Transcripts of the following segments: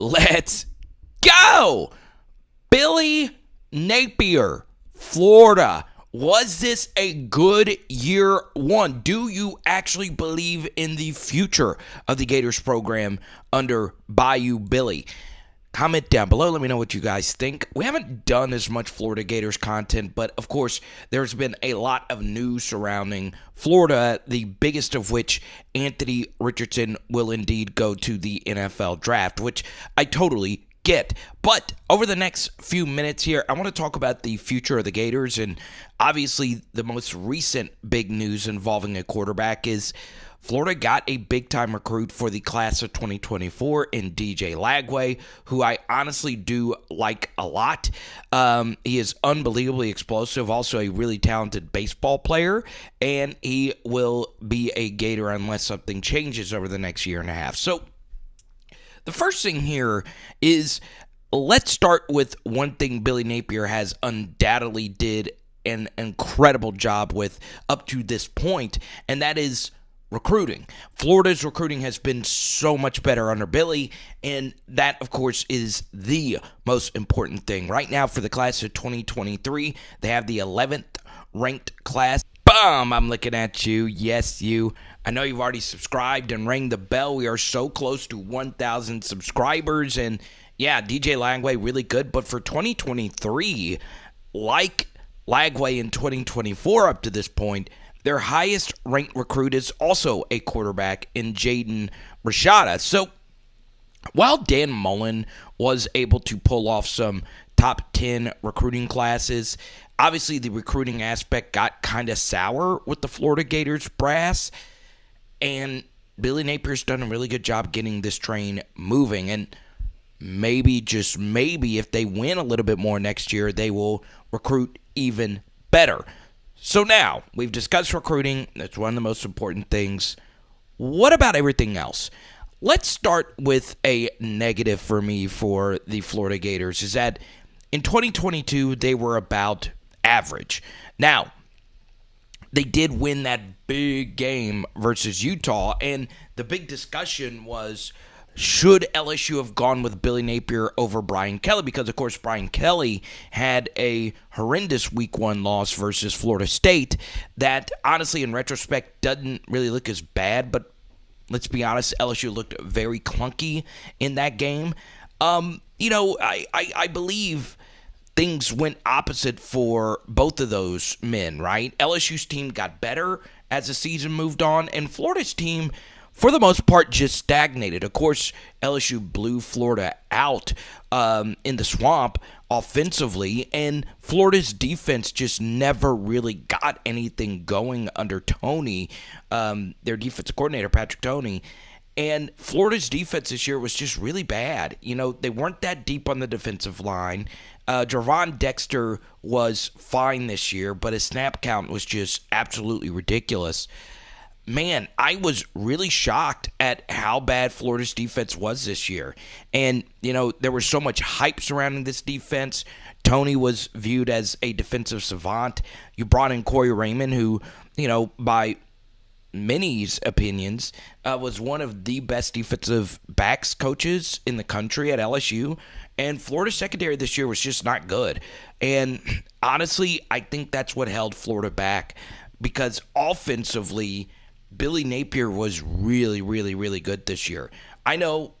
Let's go! Billy Napier, Florida. Was this a good year one? Do you actually believe in the future of the Gators program under Bayou Billy? Comment down below. Let me know what you guys think. We haven't done as much Florida Gators content, but of course, there's been a lot of news surrounding Florida, the biggest of which Anthony Richardson will indeed go to the NFL draft, which I totally get. But over the next few minutes here, I want to talk about the future of the Gators, and obviously the most recent big news involving a quarterback is Florida got a big-time recruit for the class of 2024 in DJ Lagway, who I honestly do like a lot. He is unbelievably explosive, also a really talented baseball player, and he will be a Gator unless something changes over the next year and a half. So the first thing here is, let's start with one thing Billy Napier has undoubtedly did an incredible job with up to this point, and that is recruiting. Florida's recruiting has been so much better under Billy, and that, of course, is the most important thing. Right now, for the class of 2023, they have the 11th ranked class. Boom! I'm looking at you. Yes, you. I know you've already subscribed and rang the bell. We are so close to 1,000 subscribers, and yeah, DJ Lagway, really good. But for 2023, like Lagway in 2024 up to this point, their highest ranked recruit is also a quarterback in Jaden Rashada. So while Dan Mullen was able to pull off some top 10 recruiting classes, obviously the recruiting aspect got kind of sour with the Florida Gators brass, and Billy Napier's done a really good job getting this train moving. And maybe, just maybe, if they win a little bit more next year, they will recruit even better. So now, we've discussed recruiting. That's one of the most important things. What about everything else? Let's start with a negative for me for the Florida Gators, is that in 2022, they were about average. Now, they did win that big game versus Utah, and the big discussion was, should LSU have gone with Billy Napier over Brian Kelly? Because, of course, Brian Kelly had a horrendous week one loss versus Florida State that, honestly, in retrospect, doesn't really look as bad. But let's be honest, LSU looked very clunky in that game. I believe things went opposite for both of those men, right? LSU's team got better as the season moved on, and Florida's team, for the most part, just stagnated. Of course, LSU blew Florida out in the swamp offensively, and Florida's defense just never really got anything going under Tony, their defensive coordinator, Patrick Toney. And Florida's defense this year was just really bad. You know, they weren't that deep on the defensive line. Javon Dexter was fine this year, but his snap count was just absolutely ridiculous. Man, I was really shocked at how bad Florida's defense was this year. And, you know, there was so much hype surrounding this defense. Tony was viewed as a defensive savant. You brought in Corey Raymond, who, you know, by many's opinions, was one of the best defensive backs coaches in the country at LSU. And Florida's secondary this year was just not good. And honestly, I think that's what held Florida back, because offensively, Billy Napier was really, really, really good this year. I know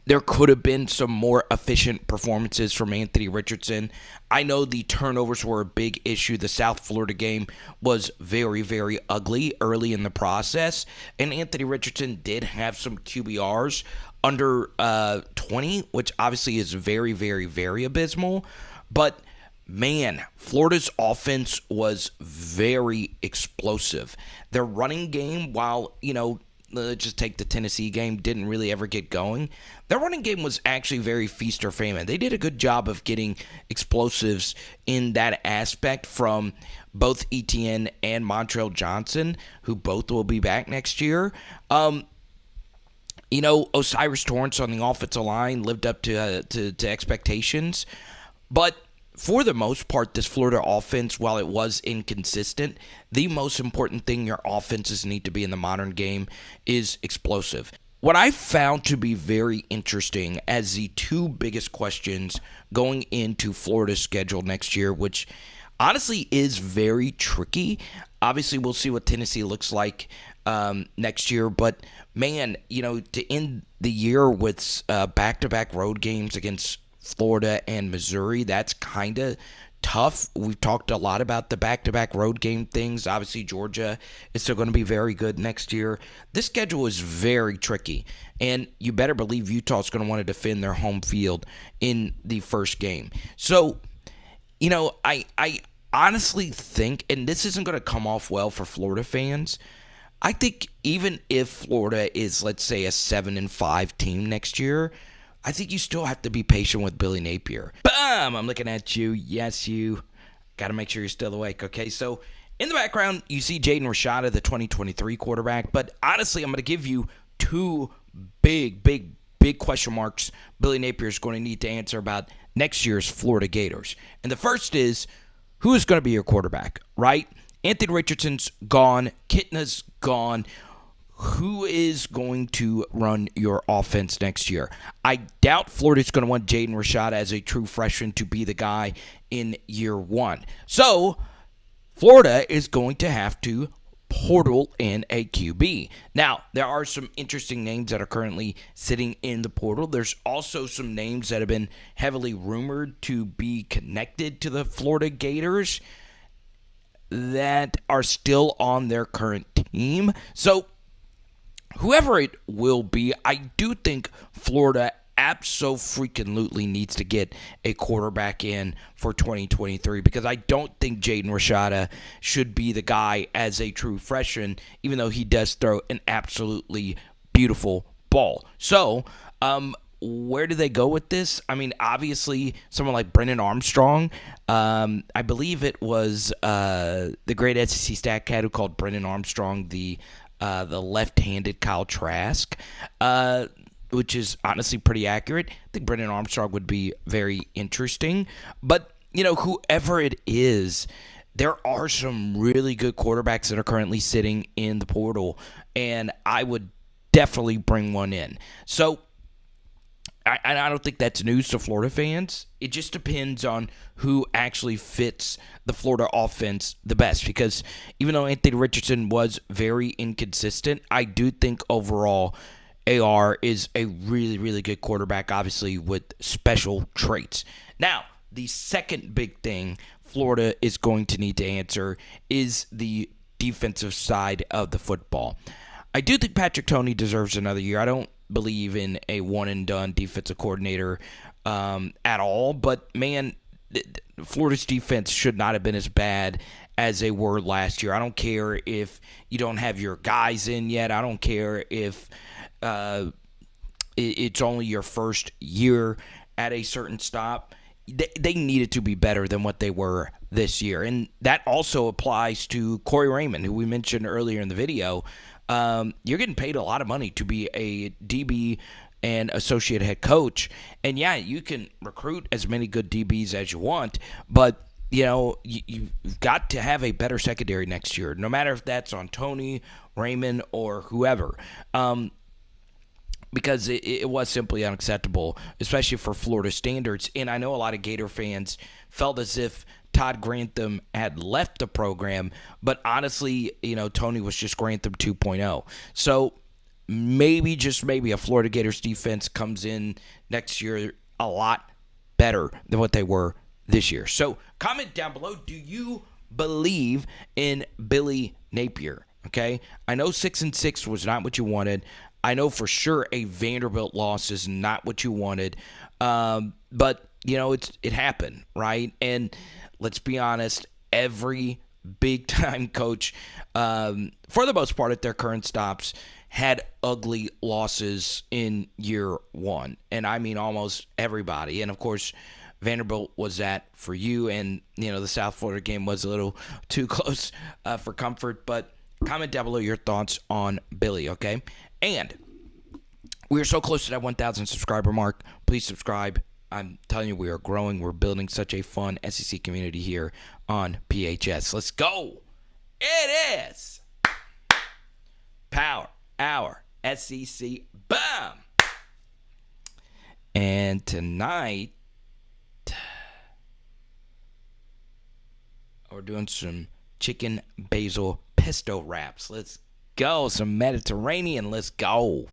there could have been some more efficient performances from Anthony Richardson. I know the turnovers were a big issue. The South Florida game was very, very ugly early in the process, and Anthony Richardson did have some QBRs under 20, which obviously is very, very, very abysmal. But man, Florida's offense was very explosive. Their running game, while, you know, let's just take the Tennessee game, didn't really ever get going. Their running game was actually very feast or famine. They did a good job of getting explosives in that aspect from both Etienne and Montrell Johnson, who both will be back next year. Osiris Torrance on the offensive line lived up to expectations. But for the most part, this Florida offense, while it was inconsistent, the most important thing your offenses need to be in the modern game is explosive. what I found to be very interesting as the two biggest questions going into Florida's schedule next year, which honestly is very tricky. Obviously, we'll see what Tennessee looks like next year, but man, to end the year with back-to-back road games against Florida and Missouri, that's kind of tough. We've talked a lot about the back-to-back road game things. Obviously, Georgia is still going to be very good next year. This schedule is very tricky, and you better believe Utah's going to want to defend their home field in the first game. So, I honestly think, and this isn't going to come off well for Florida fans, I think even if Florida is, let's say, a 7-5 team next year, I think you still have to be patient with Billy Napier. Bam! I'm looking at you. Yes, you. Got to make sure you're still awake, okay? So, in the background, you see Jaden Rashada, the 2023 quarterback. But honestly, I'm going to give you two big question marks Billy Napier is going to need to answer about next year's Florida Gators. And the first is, who is going to be your quarterback, right? Anthony Richardson's gone. Kitna's gone. Who is going to run your offense next year? I doubt Florida's going to want Jaden Rashada as a true freshman to be the guy in year one. So, Florida is going to have to portal in a QB. Now, there are some interesting names that are currently sitting in the portal. There's also some names that have been heavily rumored to be connected to the Florida Gators that are still on their current team. So, whoever it will be, I do think Florida abso-freaking-lutely needs to get a quarterback in for 2023 because I don't think Jaden Rashada should be the guy as a true freshman, even though he does throw an absolutely beautiful ball. So, where do they go with this? I mean, obviously, someone like Brennan Armstrong. I believe it was the great SEC stat cat who called Brennan Armstrong the left-handed Kyle Trask, which is honestly pretty accurate. I think Brennan Armstrong would be very interesting. But, whoever it is, there are some really good quarterbacks that are currently sitting in the portal, and I would definitely bring one in. So, I don't think that's news to Florida fans. It just depends on who actually fits the Florida offense the best. Because even though Anthony Richardson was very inconsistent, I do think overall AR is a really, really good quarterback, obviously, with special traits. Now, the second big thing Florida is going to need to answer is the defensive side of the football. I do think Patrick Toney deserves another year. I don't believe in a one-and-done defensive coordinator at all. But, man, Florida's defense should not have been as bad as they were last year. I don't care if you don't have your guys in yet. I don't care if it's only your first year at a certain stop. They needed to be better than what they were this year. And that also applies to Corey Raymond, who we mentioned earlier in the video. You're getting paid a lot of money to be a DB and associate head coach. And, yeah, you can recruit as many good DBs as you want, but, you've got to have a better secondary next year, no matter if that's on Toney, Raymond, or whoever. Because it was simply unacceptable, especially for Florida standards. And I know a lot of Gator fans felt as if Todd Grantham had left the program, but honestly, Toney was just Grantham 2.0. So maybe, just maybe, a Florida Gators defense comes in next year a lot better than what they were this year. So comment down below, do you believe in Billy Napier? Okay, I know 6-6 was not what you wanted. I know for sure a Vanderbilt loss is not what you wanted, but it happened, right? And let's be honest, every big-time coach, for the most part at their current stops, had ugly losses in year one. And I mean almost everybody. And, of course, Vanderbilt was that for you. And, the South Florida game was a little too close for comfort. But comment down below your thoughts on Billy, okay? And we are so close to that 1,000 subscriber mark. Please subscribe. I'm telling you, we are growing. We're building such a fun SEC community here on PHS. Let's go. It is Power Hour SEC Bam! And tonight, we're doing some chicken basil pesto wraps. Let's go. Some Mediterranean. Let's go.